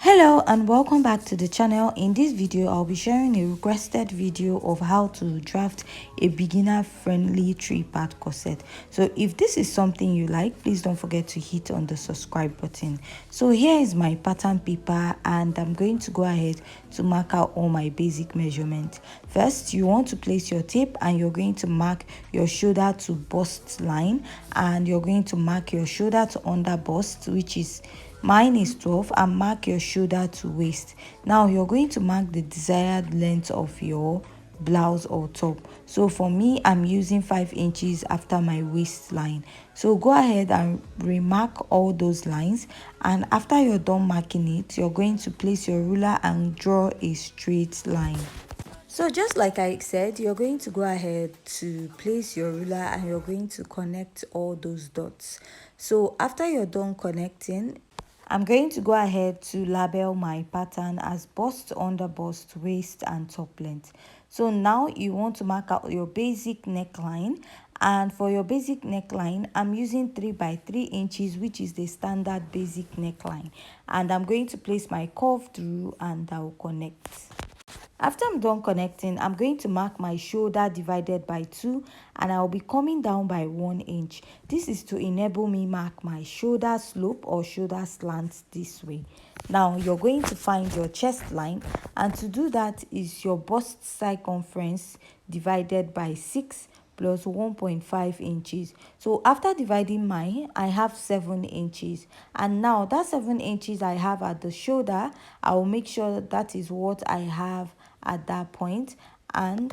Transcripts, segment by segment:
Hello and welcome back to the channel. In this video I'll be sharing a requested video of how to draft a beginner friendly 3-part corset. So if this is something you like, please don't forget to hit on the subscribe button. So here is my pattern paper and I'm going to go ahead to mark out all my basic measurements. First, you want to place your tape and you're going to mark your shoulder to bust line, and you're going to mark your shoulder to under bust, which is mine is 12, and mark your shoulder to waist. Now you're going to mark the desired length of your blouse or top. So for me, I'm using 5 inches after my waistline. So go ahead and remark all those lines, and after you're done marking it, you're going to place your ruler and draw a straight line. So just like I said, you're going to go ahead to place your ruler and you're going to connect all those dots. So after you're done connecting, I'm going to go ahead to label my pattern as bust, under bust, waist and top length. So now you want to mark out your basic neckline, and for your basic neckline I'm using 3 by 3 inches, which is the standard basic neckline, and I'm going to place my curve through and I'll connect. After I'm done connecting, I'm going to mark my shoulder divided by 2, and I'll be coming down by 1 inch. This is to enable me mark my shoulder slope or shoulder slant this way. Now you're going to find your chest line, and to do that is your bust circumference divided by 6 plus 1.5 inches. So after dividing mine, I have 7 inches, and now that 7 inches I have at the shoulder, I will make sure that is what I have at that point, and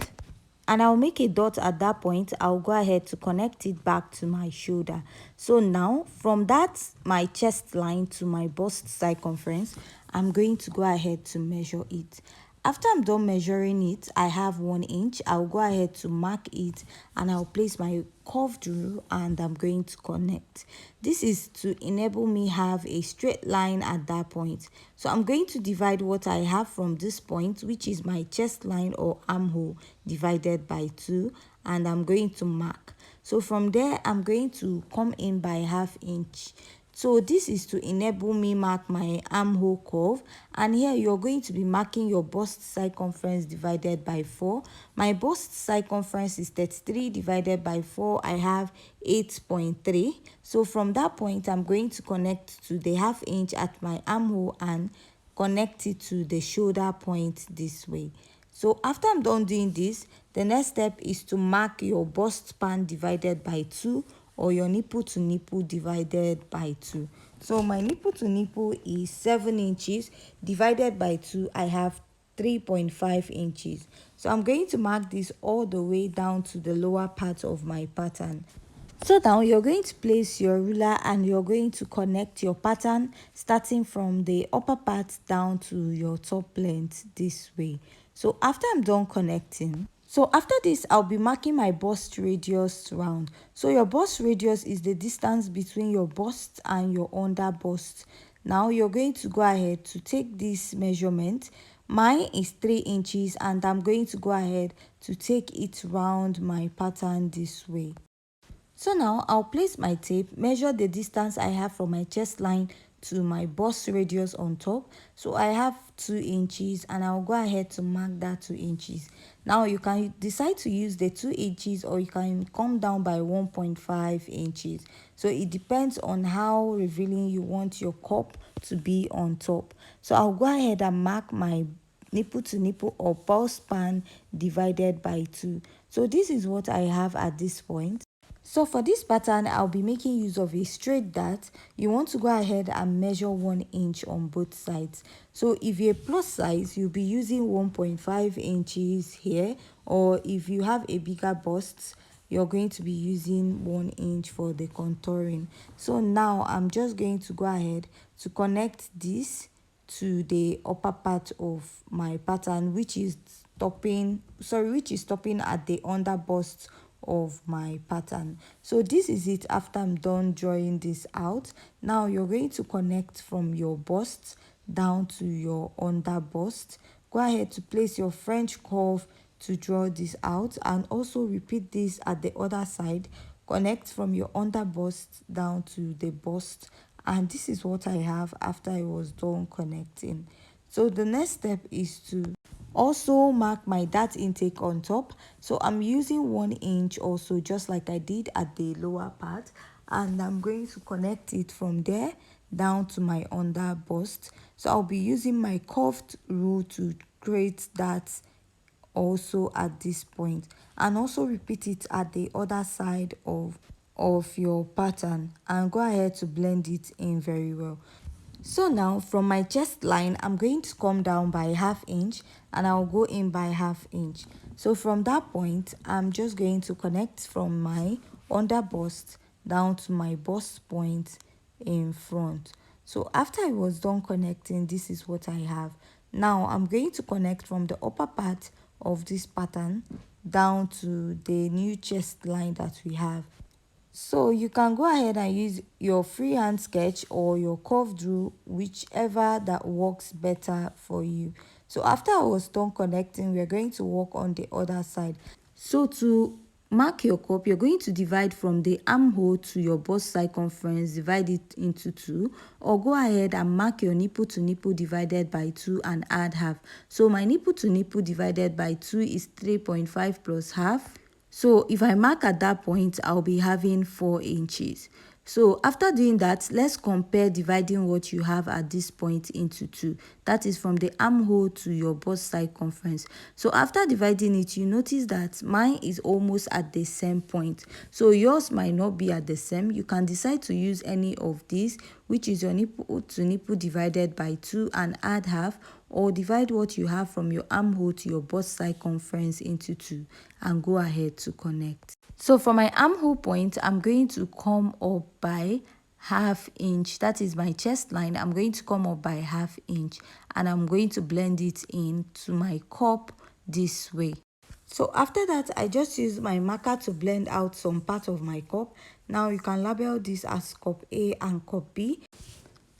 I'll make a dot at that point. I'll go ahead to connect it back to my shoulder. So now from that my chest line to my bust circumference, I'm going to go ahead to measure it. After I'm done measuring it, I have 1 inch. I'll go ahead to mark it and I'll place my curved rule and I'm going to connect. This is to enable me have a straight line at that point. So I'm going to divide what I have from this point, which is my chest line or armhole, divided by 2, and I'm going to mark. So from there I'm going to come in by ½ inch. So this is to enable me mark my armhole curve, and here you're going to be marking your bust circumference divided by 4. My bust circumference is 33 divided by 4. I have 8.3. So from that point, I'm going to connect to the ½ inch at my armhole and connect it to the shoulder point this way. So after I'm done doing this, the next step is to mark your bust span divided by 2, or your nipple to nipple divided by 2. So my nipple to nipple is 7 inches divided by 2. I have 3.5 inches. So I'm going to mark this all the way down to the lower part of my pattern. So now you're going to place your ruler and you're going to connect your pattern starting from the upper part down to your top length this way. So after I'm done connecting, so after this, I'll be marking my bust radius round. So your bust radius is the distance between your bust and your under bust. Now you're going to go ahead to take this measurement. Mine is 3 inches and I'm going to go ahead to take it round my pattern this way. So now I'll place my tape, measure the distance I have from my chest line to my bust radius on top. So I have 2 inches and I'll go ahead to mark that 2 inches. Now you can decide to use the 2 inches or you can come down by 1.5 inches. So it depends on how revealing you want your cup to be on top. So I'll go ahead and mark my nipple to nipple or bust span divided by 2. So this is what I have at this point. So for this pattern, I'll be making use of a straight dart. You want to go ahead and measure 1 inch on both sides. So if you're plus size, you'll be using 1.5 inches here, or if you have a bigger bust, you're going to be using 1 inch for the contouring. So now I'm just going to go ahead to connect this to the upper part of my pattern, which is stopping at the under bust of my pattern. So this is it after I'm done drawing this out. Now you're going to connect from your bust down to your under bust. Go ahead to place your French curve to draw this out, and also repeat this at the other side. Connect from your under bust down to the bust and this is what I have after I was done connecting. So the next step is to also mark my dart intake on top. So I'm using 1 inch also, just like I did at the lower part, and I'm going to connect it from there down to my under bust. So I'll be using my curved rule to create that also at this point, and also repeat it at the other side of your pattern, and go ahead to blend it in very well. So now from my chest line, I'm going to come down by 1/2 inch and I'll go in by 1/2 inch. So from that point, I'm just going to connect from my under bust down to my bust point in front. So after I was done connecting, this is what I have. Now I'm going to connect from the upper part of this pattern down to the new chest line that we have. So you can go ahead and use your freehand sketch or your curved rule, whichever that works better for you. So after I was done connecting, we're going to work on the other side. So to mark your cup, you're going to divide from the armhole to your bust circumference, divide it into 2, or go ahead and mark your nipple to nipple divided by 2 and add half. So my nipple to nipple divided by 2 is 3.5 plus half. So if I mark at that point, I'll be having 4 inches. So after doing that, let's compare dividing what you have at this point into 2. That is from the armhole to your bust circumference. So after dividing it, you notice that mine is almost at the same point. So yours might not be at the same. You can decide to use any of these, which is your nipple to nipple divided by 2 and add half, or divide what you have from your armhole to your bust circumference into 2 and go ahead to connect. So for my armhole point, I'm going to come up by 1/2 inch. That is my chest line. I'm going to come up by 1/2 inch and I'm going to blend it into my cup this way. So after that, I just use my marker to blend out some part of my cup. Now you can label this as cup A and cup B.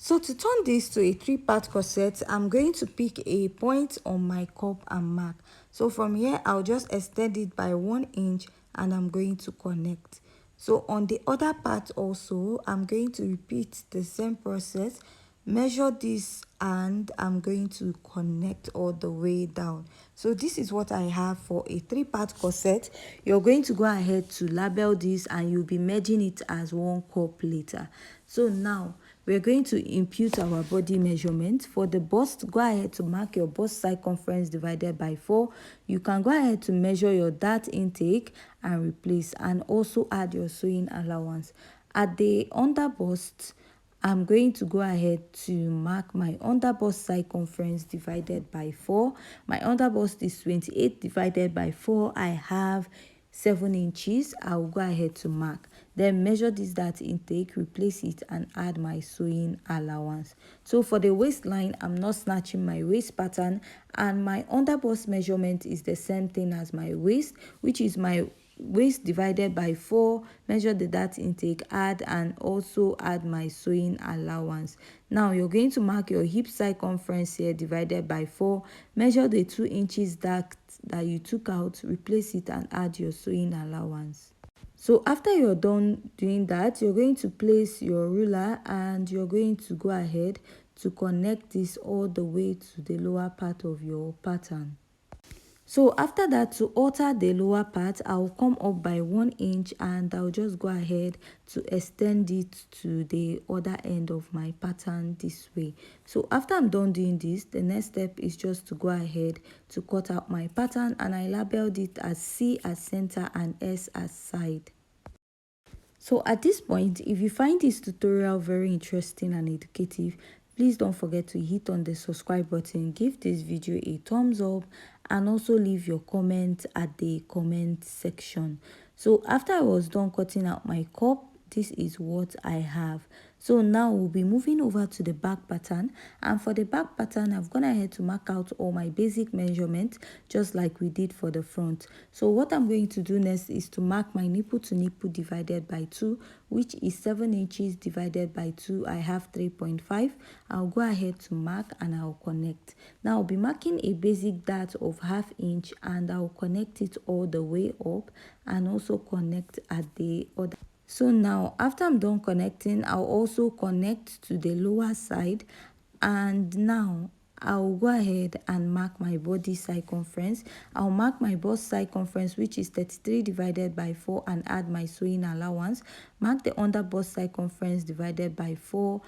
So to turn this to a 3-part corset, I'm going to pick a point on my cup and mark. So from here, I'll just extend it by 1 inch and I'm going to connect. So on the other part also, I'm going to repeat the same process, measure this, and I'm going to connect all the way down. So this is what I have for a 3-part corset. You're going to go ahead to label this and you'll be merging it as one cup later. So now we're going to impute our body measurement. For the bust, go ahead to mark your bust circumference divided by 4. You can go ahead to measure your dart intake and replace, and also add your sewing allowance. At the under bust, I'm going to go ahead to mark my under bust circumference divided by 4. My under bust is 28 divided by 4. I have 7 inches. I will go ahead to mark. Then measure this dart intake, replace it, and add my sewing allowance. So for the waistline, I'm not snatching my waist pattern, and my under bust measurement is the same thing as my waist, which is my waist divided by 4, measure the dart intake, add, and also add my sewing allowance. Now you're going to mark your hip circumference here divided by 4, measure the 2 inches dart that you took out, replace it, and add your sewing allowance. So after you're done doing that, you're going to place your ruler and you're going to go ahead to connect this all the way to the lower part of your pattern. So after that, to alter the lower part, I'll come up by 1 inch and I'll just go ahead to extend it to the other end of my pattern this way. So after I'm done doing this, the next step is just to go ahead to cut out my pattern, and I labeled it as C as center and S as side. So at this point, if you find this tutorial very interesting and educative, please don't forget to hit on the subscribe button, give this video a thumbs up, and also leave your comment at the comment section. So after I was done cutting out my cup, this is what I have. So now we'll be moving over to the back pattern, and for the back pattern, I've gone ahead to mark out all my basic measurements just like we did for the front. So what I'm going to do next is to mark my nipple to nipple divided by 2, which is 7 inches divided by 2. I have 3.5. I'll go ahead to mark and I'll connect. Now I'll be marking a basic dart of 1/2 inch and I'll connect it all the way up and also connect at the other. So now after I'm done connecting, I'll also connect to the lower side, and now I'll go ahead and mark my body circumference. I'll mark my bust circumference, which is 33 divided by 4, and add my sewing allowance. Mark the under bust circumference divided by 4.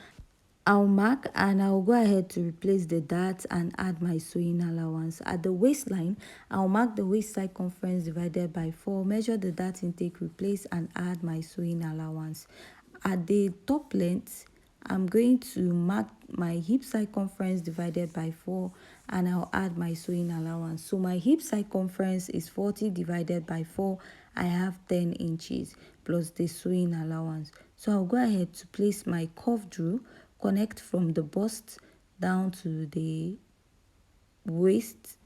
I'll mark and I'll go ahead to replace the dart and add my sewing allowance. At the waistline, I'll mark the waist circumference divided by 4, measure the dart intake, replace and add my sewing allowance. At the top length, I'm going to mark my hip circumference divided by 4 and I'll add my sewing allowance. So my hip circumference is 40 divided by 4. I have 10 inches plus the sewing allowance. So I'll go ahead to place my curved rule, connect from the bust down to the waist,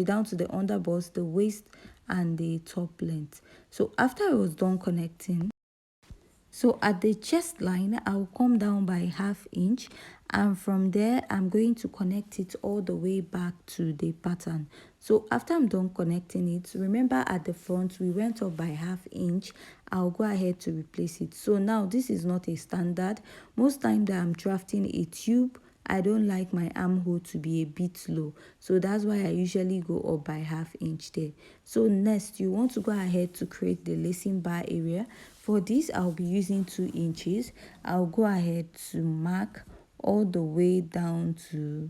down to the under bust, the waist and the top length. So after I was done connecting, so at the chest line, I'll come down by ½ inch, and from there I'm going to connect it all the way back to the pattern. So after I'm done connecting it, remember at the front we went up by ½ inch. I'll go ahead to replace it. So now this is not a standard. Most time that I'm drafting a tube, I don't like my armhole to be a bit low, so that's why I usually go up by ½ inch there. So next, you want to go ahead to create the lacing bar area. For this, I'll be using 2 inches. I'll go ahead to mark all the way down to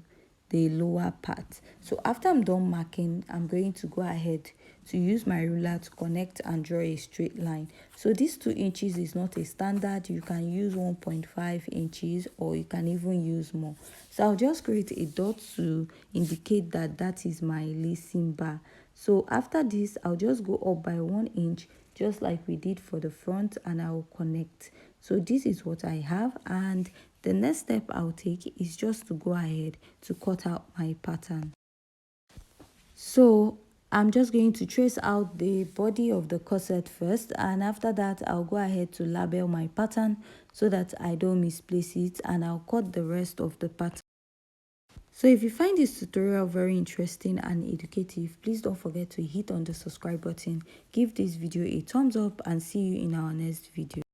the lower part. So after I'm done marking, I'm going to go ahead to use my ruler to connect and draw a straight line. So this 2 inches is not a standard. You can use 1.5 inches or you can even use more. So I'll just create a dot to indicate that that is my lacing bar. So after this, I'll just go up by 1 inch, just like we did for the front, and I'll connect. So this is what I have, and the next step I'll take is just to go ahead to cut out my pattern. So I'm just going to trace out the body of the corset first, and after that I'll go ahead to label my pattern so that I don't misplace it, and I'll cut the rest of the pattern. So if you find this tutorial very interesting and educative, please don't forget to hit on the subscribe button, give this video a thumbs up, and see you in our next video.